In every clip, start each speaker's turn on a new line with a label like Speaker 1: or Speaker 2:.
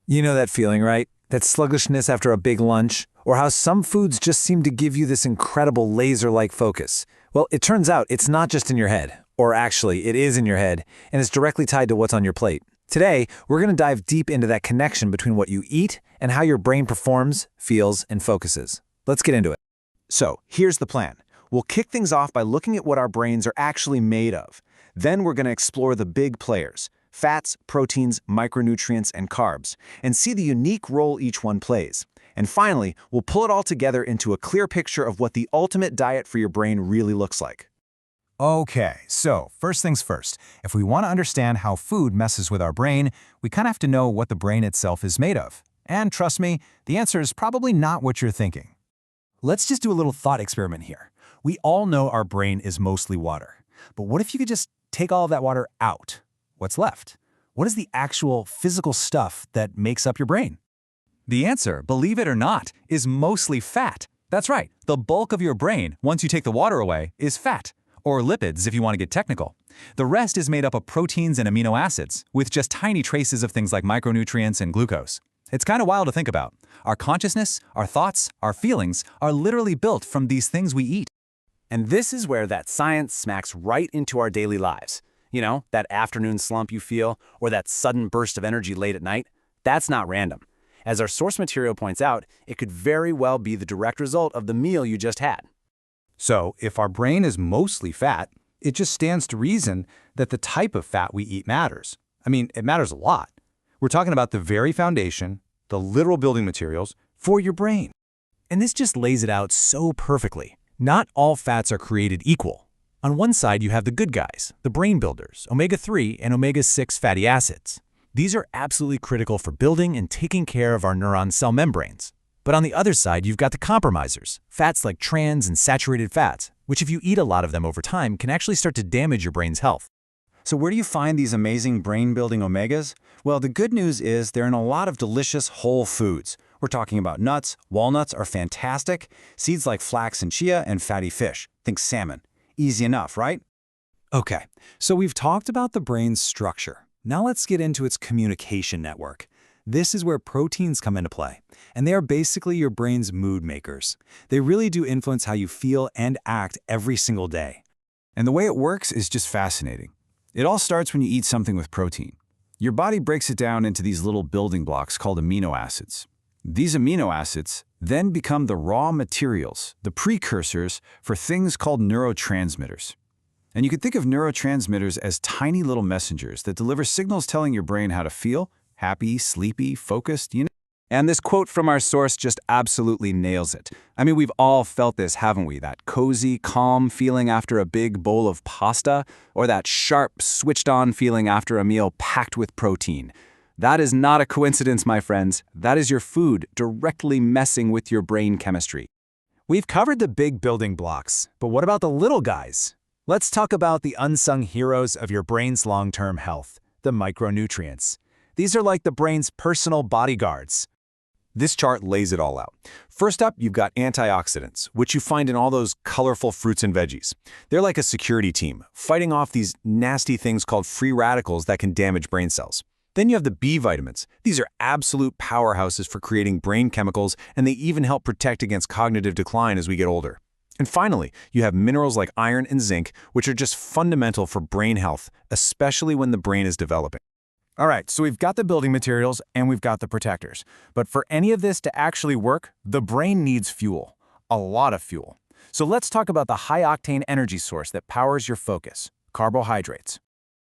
Speaker 1: You know that feeling, right? That sluggishness after a big lunch? Or how some foods just seem to give you this incredible laser-like focus? Well, it turns out it's not just in your head. Or actually, it is in your head, and it's directly tied to what's on your plate. Today, we're going to dive deep into that connection between what you eat and how your brain performs, feels, and focuses. Let's get into it.
Speaker 2: So, here's the plan. We'll kick things off by looking at what our brains are actually made of. Then we're going to explore the big players: fats, proteins, micronutrients, and carbs, and see the unique role each one plays. And finally, we'll pull it all together into a clear picture of what the ultimate diet for your brain really looks like.
Speaker 3: Okay, so first things first. If we want to understand how food messes with our brain, we kind of have to know what the brain itself is made of. And trust me, the answer is probably not what you're thinking. Let's just do a little thought experiment here. We all know our brain is mostly water. But what if you could just take all of that water out? What's left? What is the actual physical stuff that makes up your brain? The answer, believe it or not, is mostly fat. That's right, the bulk of your brain, once you take the water away, is fat. Or lipids if you want to get technical. The rest is made up of proteins and amino acids, with just tiny traces of things like micronutrients and glucose. It's kind of wild to think about. Our consciousness, our thoughts, our feelings are literally built from these things we eat.
Speaker 2: And this is where that science smacks right into our daily lives. You know, that afternoon slump you feel, or that sudden burst of energy late at night, that's not random. As our source material points out, it could very well be the direct result of the meal you just had.
Speaker 3: So, if our brain is mostly fat, it just stands to reason that the type of fat we eat matters. I mean, it matters a lot. We're talking about the very foundation, the literal building materials, for your brain.
Speaker 1: And this just lays it out so perfectly. Not all fats are created equal. On one side, you have the good guys, the brain builders, omega-3 and omega-6 fatty acids. These are absolutely critical for building and taking care of our neuron cell membranes. But on the other side, you've got the compromisers, fats like trans and saturated fats, which if you eat a lot of them over time can actually start to damage your brain's health.
Speaker 2: So where do you find these amazing brain-building omegas? Well, the good news is they're in a lot of delicious whole foods. We're talking about nuts. Walnuts are fantastic. Seeds like flax and chia, and fatty fish. Think salmon. Easy enough, right?
Speaker 1: Okay, so we've talked about the brain's structure. Now let's get into its communication network. This is where proteins come into play, and they are basically your brain's mood makers. They really do influence how you feel and act every single day.
Speaker 2: And the way it works is just fascinating. It all starts when you eat something with protein. Your body breaks it down into these little building blocks called amino acids. These amino acids then become the raw materials, the precursors for things called neurotransmitters. And you can think of neurotransmitters as tiny little messengers that deliver signals telling your brain how to feel: happy, sleepy, focused, And this quote from our source just absolutely nails it. I mean, we've all felt this, haven't we? That cozy, calm feeling after a big bowl of pasta, or that sharp, switched-on feeling after a meal packed with protein. That is not a coincidence, my friends. That is your food directly messing with your brain chemistry.
Speaker 1: We've covered the big building blocks, but what about the little guys? Let's talk about the unsung heroes of your brain's long-term health, the micronutrients. These are like the brain's personal bodyguards.
Speaker 2: This chart lays it all out. First up, you've got antioxidants, which you find in all those colorful fruits and veggies. They're like a security team, fighting off these nasty things called free radicals that can damage brain cells. Then you have the B vitamins. These are absolute powerhouses for creating brain chemicals, and they even help protect against cognitive decline as we get older. And finally, you have minerals like iron and zinc, which are just fundamental for brain health, especially when the brain is developing. All right, so we've got the building materials and we've got the protectors. But for any of this to actually work, the brain needs fuel, a lot of fuel. So let's talk about the high-octane energy source that powers your focus: carbohydrates.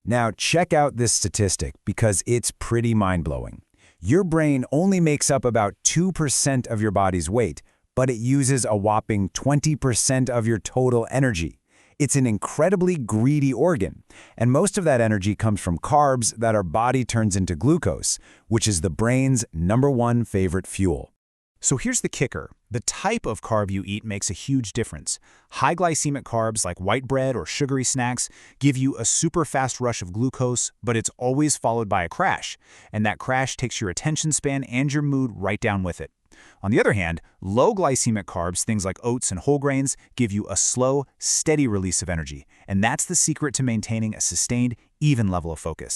Speaker 1: Now check out this statistic because it's pretty mind-blowing. Your brain only makes up about 2% of your body's weight, but it uses a whopping 20% of your total energy. It's an incredibly greedy organ, and most of that energy comes from carbs that our body turns into glucose, which is the brain's #1 favorite fuel. So here's the kicker. The type of carb you eat makes a huge difference. High glycemic carbs like white bread or sugary snacks give you a super fast rush of glucose, but it's always followed by a crash, and that crash takes your attention span and your mood right down with it. On the other hand, low glycemic carbs, things like oats and whole grains, give you a slow, steady release of energy, and that's the secret to maintaining a sustained, even level of focus.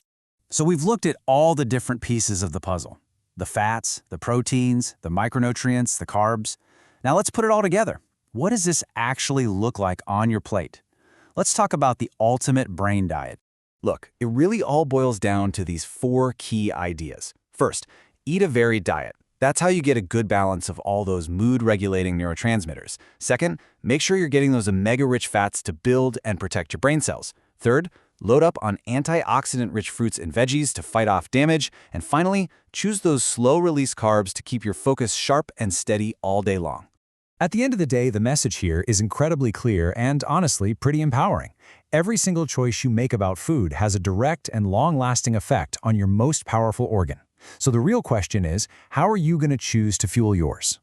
Speaker 1: So we've looked at all the different pieces of the puzzle.
Speaker 3: The fats, the proteins, the micronutrients, the carbs. Now let's put it all together. What does this actually look like on your plate? Let's talk about the ultimate brain diet.
Speaker 2: Look, it really all boils down to these 4 key ideas. First, eat a varied diet. That's how you get a good balance of all those mood-regulating neurotransmitters. Second, make sure you're getting those omega-rich fats to build and protect your brain cells. Third, load up on antioxidant-rich fruits and veggies to fight off damage. And finally, choose those slow-release carbs to keep your focus sharp and steady all day long.
Speaker 1: At the end of the day, the message here is incredibly clear and, honestly, pretty empowering. Every single choice you make about food has a direct and long-lasting effect on your most powerful organ. So the real question is, how are you going to choose to fuel yours?